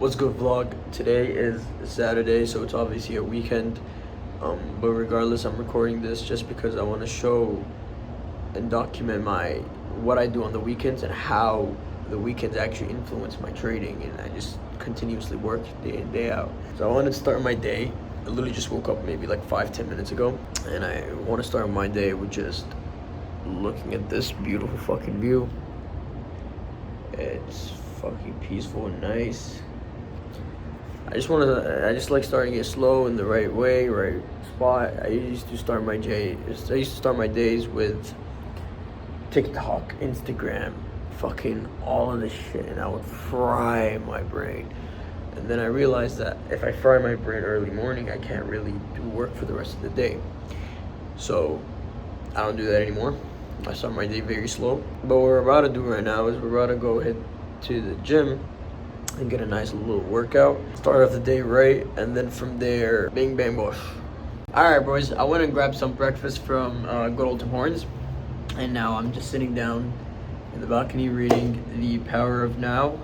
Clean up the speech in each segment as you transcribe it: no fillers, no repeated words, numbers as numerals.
What's good, vlog? Today is Saturday, so it's obviously a weekend. But regardless, I'm recording this just because I want to show and document what I do on the weekends and how the weekends actually influence my trading, and I just continuously work day in, day out. So I wanted to start my day. I literally just woke up maybe like 5-10 minutes ago, and I want to start my day with just looking at this beautiful fucking view. It's fucking peaceful and nice. I just like starting it slow in the right way, right spot. I used to start my days with TikTok, Instagram, fucking all of this shit, and I would fry my brain. And then I realized that if I fry my brain early morning, I can't really do work for the rest of the day. So I don't do that anymore. I start my day very slow. But what we're about to do right now is we're about to go head to the gym and get a nice little workout. Start off the day right, and then from there, bing bang bosh. Alright boys, I went and grabbed some breakfast from good old Tim Hortons, and now I'm just sitting down in the balcony reading The Power of Now.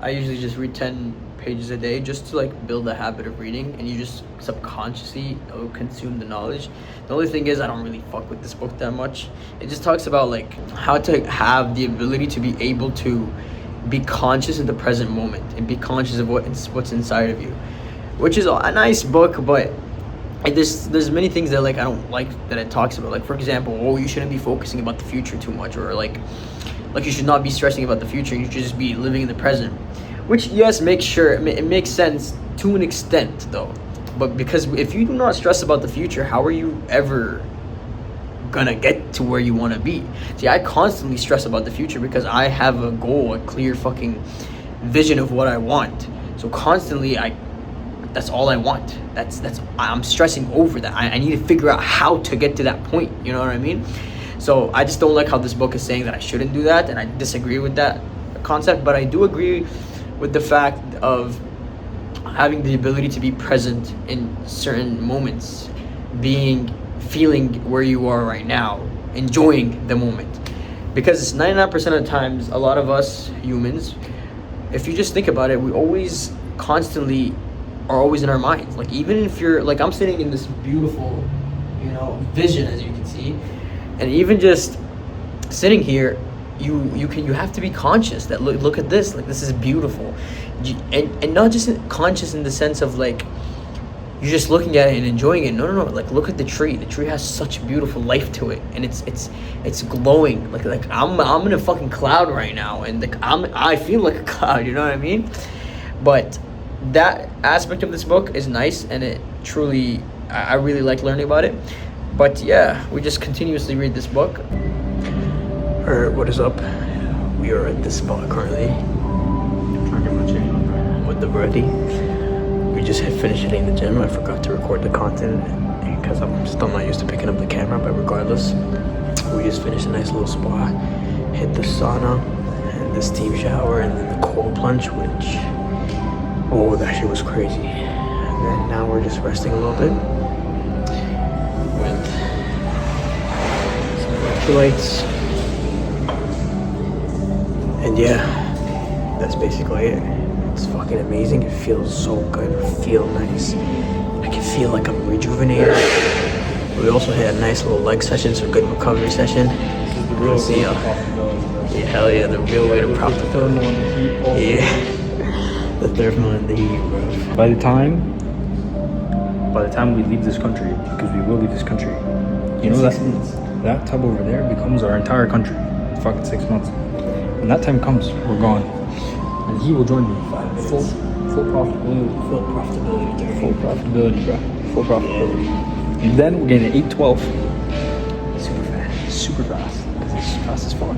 I usually just read 10 pages a day just to like build a habit of reading, and you just subconsciously consume the knowledge. The only thing is I don't really fuck with this book that much. It just talks about like how to have the ability to be able to be conscious of the present moment and be conscious of what's inside of you, which is a nice book, but there's many things that like I don't like that it talks about. Like for example, you shouldn't be focusing about the future too much, or like you should not be stressing about the future. You should just be living in the present, which yes, it makes sense to an extent though. But because if you do not stress about the future, how are you ever gonna get to where you want to be? See, I constantly stress about the future because I have a goal, a clear fucking vision of what I want. So constantly that's all I want. I'm stressing over that. I need to figure out how to get to that point, you know what I mean? So I just don't like how this book is saying that I shouldn't do that, and I disagree with that concept. But I do agree with the fact of having the ability to be present in certain moments, feeling where you are right now, enjoying the moment. Because 99% of the times, a lot of us humans, if you just think about it, we always constantly are always in our minds. Like even if you're like, I'm sitting in this beautiful, vision, as you can see, and even just sitting here, you have to be conscious that look at this, like this is beautiful, and not just conscious in the sense of like you're just looking at it and enjoying it. No, like look at the tree. The tree has such beautiful life to it, and it's glowing. Like I'm in a fucking cloud right now, and I feel like a cloud. You know what I mean? But that aspect of this book is nice, and it truly I really like learning about it. But yeah, we just continuously read this book. Alright, what is up? We are at this spot currently with the ready. We just finished hitting the gym. I forgot to record the content because I'm still not used to picking up the camera, but regardless, we just finished a nice little spot, hit the sauna and the steam shower, and then the cold plunge, which, oh, that shit was crazy. And then now we're just resting a little bit with some electrolytes, and yeah, that's basically it. It's fucking amazing. It feels so good. I feel nice. I can feel like I'm rejuvenated. We also had a nice little leg session, so good recovery session. This is the real Yeah, hell yeah, the real way to prop the thermal in the heat. Yeah, the thermal in the heat, bro. By the time we leave this country, because we will leave this country, that tub over there becomes our entire country. It's fucking 6 months. When that time comes, we're gone. And he will join me. Full profitability. Full profitability. Full profitability, bro. Full profitability. And then we're getting an 812. Super fast. Because it's fast as fuck.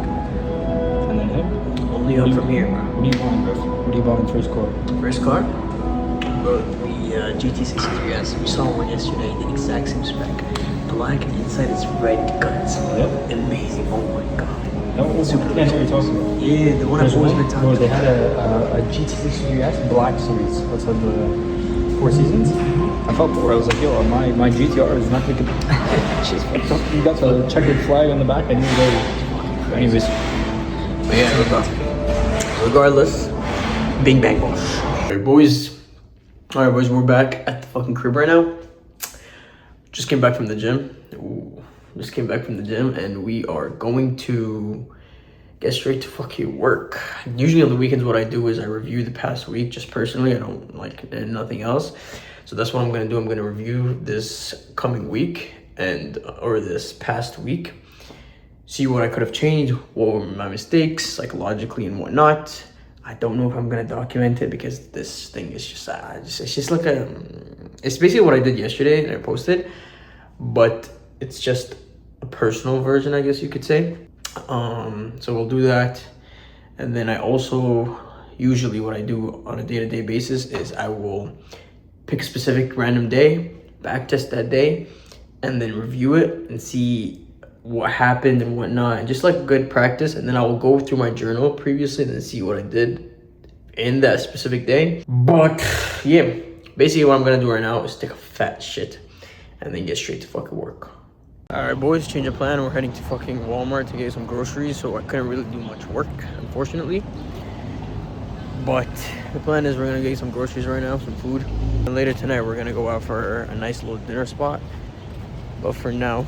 And then him. Only up from here, bro. What are you buying, bro? What are you buying first car? First car? Bro, the GT63S. We saw one yesterday, the exact same spec. Black, and inside is red guts. Yep. Amazing. Oh my god. No, super. That's what you're talking about. Yeah, the one I've always been talking about. They had a GT63S Black Series. That's had the 4 Seasons. I felt poor. I was like, yo, my GTR is not gonna get. She's fucked up. You got the checkered flag on the back. I didn't know. Anyways. But yeah, regardless, bing bang bosh. Alright, boys. Alright, boys, we're back at the fucking crib right now. Just came back from the gym. And we are going to get straight to fucking work. Usually on the weekends, what I do is I review the past week just personally. I don't like nothing else. So that's what I'm gonna do. I'm gonna review this coming week or this past week. See what I could have changed, what were my mistakes psychologically and whatnot. I don't know if I'm gonna document it because this thing is it's just like it's basically what I did yesterday and I posted, but it's just a personal version, I guess you could say. So we'll do that. And then I also, usually what I do on a day-to-day basis is I will pick a specific random day, backtest that day, and then review it and see what happened and whatnot, and just like good practice. And then I will go through my journal previously and then see what I did in that specific day. But yeah, basically what I'm gonna do right now is take a fat shit and then get straight to fucking work. Alright, boys, change of plan. We're heading to fucking Walmart to get some groceries, so I couldn't really do much work, unfortunately. But the plan is we're gonna get some groceries right now, some food. And later tonight we're gonna go out for a nice little dinner spot. But for now,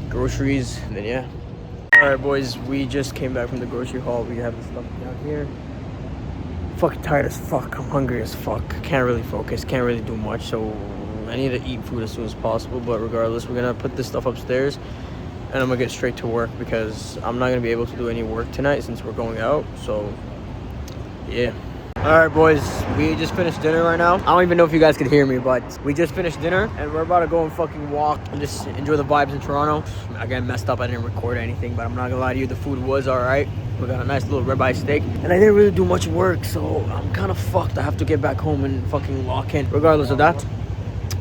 groceries, and then yeah. Alright, boys, we just came back from the grocery haul. We have the stuff down here. Fucking tired as fuck. I'm hungry as fuck. Can't really focus, can't really do much, so I need to eat food as soon as possible. But regardless, we're gonna put this stuff upstairs and I'm gonna get straight to work because I'm not gonna be able to do any work tonight since we're going out. So yeah. Alright, boys, we just finished dinner right now. I don't even know if you guys could hear me, but we just finished dinner and we're about to go and fucking walk and just enjoy the vibes in Toronto. I got messed up, I didn't record anything, but I'm not gonna lie to you, the food was alright. We got a nice little ribeye steak and I didn't really do much work, so I'm kind of fucked. I have to get back home and fucking lock in. Regardless of that,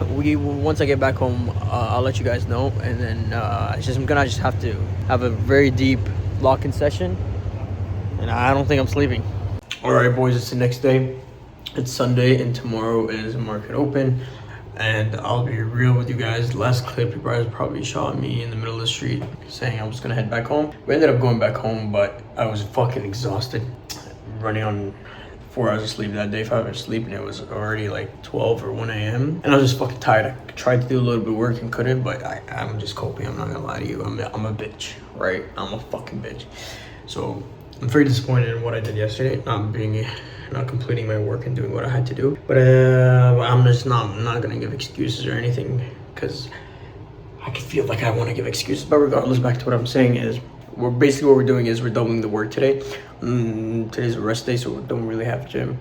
once I get back home, I'll let you guys know, and then I'm gonna just have to have a very deep lock-in session, and I don't think I'm sleeping. All right, boys, it's the next day. It's Sunday, and tomorrow is market open, and I'll be real with you guys. Last clip, you guys probably shot me in the middle of the street saying I was gonna head back home. We ended up going back home, but I was fucking exhausted, running on 4 hours of sleep that day, 5 hours of sleep, and it was already like 12 or 1 a.m. And I was just fucking tired. I tried to do a little bit of work and couldn't, but I'm just coping. I'm not gonna lie to you. I'm a bitch, right? I'm a fucking bitch. So I'm very disappointed in what I did yesterday, not completing my work and doing what I had to do. But I'm not gonna give excuses or anything because I can feel like I want to give excuses. But regardless, back to what I'm saying is, what we're doing is we're doubling the work today. Today's a rest day, so we don't really have gym.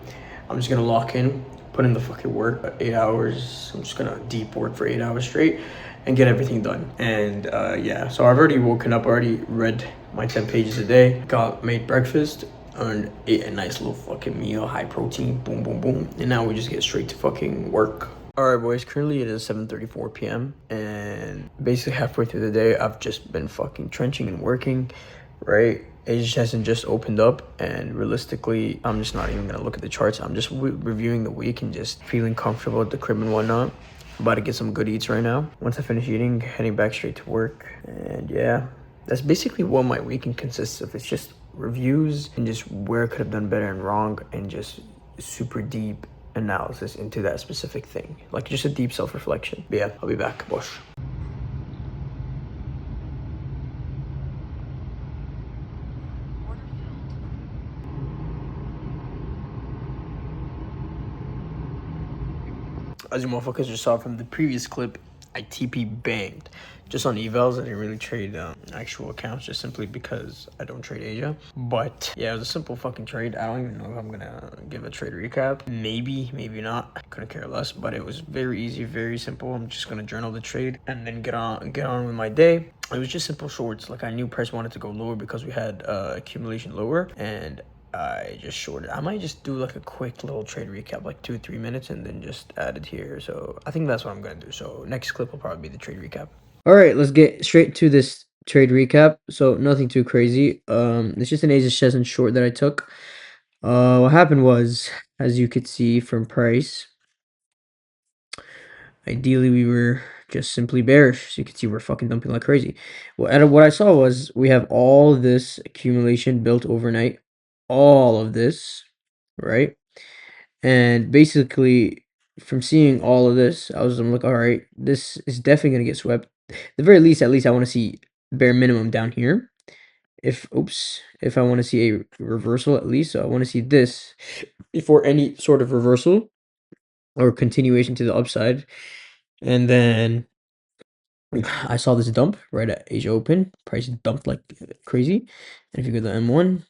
I'm just gonna lock in, put in the fucking work, 8 hours. I'm just gonna deep work for 8 hours straight and get everything done. And yeah, so I've already woken up, already read my 10 pages a day, made breakfast, and ate a nice little fucking meal, high protein, boom, boom, boom. And now we just get straight to fucking work. Alright, boys, currently it is 7:34 p.m. and basically halfway through the day, I've just been fucking trenching and working, right? It just hasn't just opened up, and realistically, I'm just not even gonna look at the charts. I'm just reviewing the week and just feeling comfortable at the crib and whatnot. I'm about to get some good eats right now. Once I finish eating, heading back straight to work. And yeah, that's basically what my weekend consists of. It's just reviews and just where I could have done better and wrong, and just super deep analysis into that specific thing, like just a deep self-reflection. But yeah, I'll be back. Bosh. As you motherfuckers just saw from the previous clip, I TP banged just on evals. I didn't really trade actual accounts, just simply because I don't trade Asia. But yeah, it was a simple fucking trade. I don't even know if I'm gonna give a trade recap. Maybe, maybe not. I couldn't care less. But it was very easy, very simple. I'm just gonna journal the trade and then get on with my day. It was just simple shorts. Like, I knew price wanted to go lower because we had accumulation lower, and I just shorted. I might just do like a quick little trade recap, like 2-3 minutes, and then just add it here. So I think that's what I'm gonna do. So next clip will probably be the trade recap. All right, let's get straight to this trade recap. So nothing too crazy. It's just an Asia Chestnut short that I took. What happened was, as you could see from price, ideally we were just simply bearish. So you can see we're fucking dumping like crazy. Well, what I saw was we have all this accumulation built overnight. All of this, right? And basically, from seeing all of this, I'm like, all right, this is definitely gonna get swept. The very least, at least I want to see bare minimum down here. If I want to see a reversal at least, so I want to see this before any sort of reversal or continuation to the upside. And then I saw this dump right at Asia Open. Price dumped like crazy. And if you go to the M1,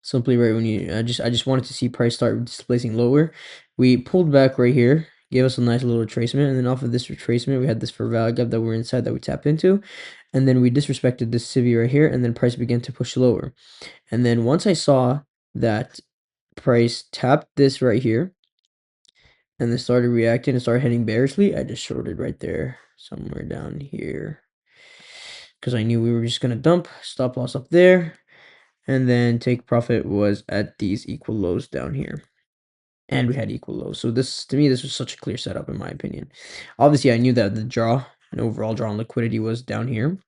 simply right when I just wanted to see price start displacing lower. We pulled back right here, gave us a nice little retracement, and then off of this retracement, we had this fair value gap that we're inside that we tapped into, and then we disrespected this civvy right here, and then price began to push lower. And then once I saw that price tapped this right here, and then started reacting and started heading bearishly, I just shorted right there, somewhere down here, because I knew we were just gonna dump. Stop loss up there. And then take profit was at these equal lows down here. And we had equal lows. So this, to me, this was such a clear setup in my opinion. Obviously, I knew that the draw and overall draw on liquidity was down here.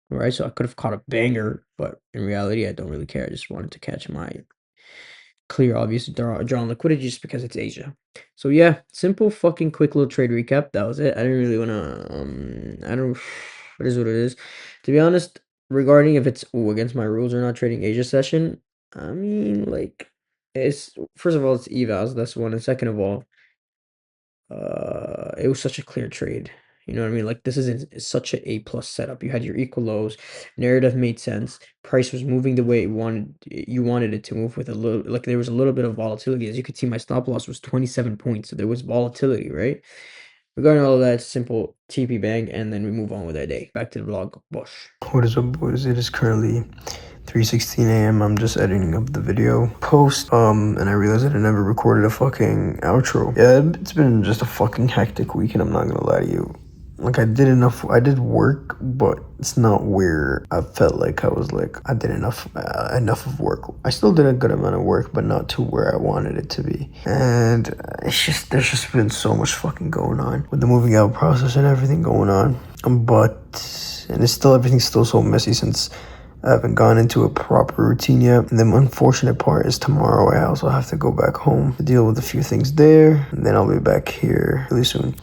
Right, so I could have caught a banger, but in reality, I don't really care. I just wanted to catch my clear, obvious draw on liquidity just because it's Asia. So yeah, simple, fucking quick little trade recap. That was it. I didn't really want to, I don't, it is what it is. To be honest, regarding if it's against my rules or not trading Asia session, I mean, like, it's, first of all, it's evals, that's one. And second of all, it was such a clear trade. You know what I mean? Like, this is such a A+ setup. You had your equal lows, narrative made sense. Price was moving the way you wanted it to move, with a little, like, there was a little bit of volatility. As you could see, my stop loss was 27 points, so there was volatility, right? Regarding all of that, simple TP bang, and then we move on with our day. Back to the vlog. Bush. What is up, boys? It is currently 3:16 a.m. I'm just editing up the video post, and I realized that I never recorded a fucking outro. Yeah, it's been just a fucking hectic week, and I'm not gonna lie to you. Like, I did work, but it's not where I felt like I was like, I did enough of work. I still did a good amount of work, but not to where I wanted it to be. And there's just been so much fucking going on with the moving out process and everything going on. And everything's still so messy since I haven't gone into a proper routine yet. And the unfortunate part is tomorrow I also have to go back home to deal with a few things there. And then I'll be back here really soon.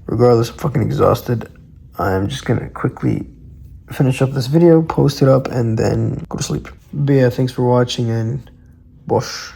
Regardless, I'm fucking exhausted. I'm just gonna quickly finish up this video, post it up, and then go to sleep. But yeah, thanks for watching, and bosh.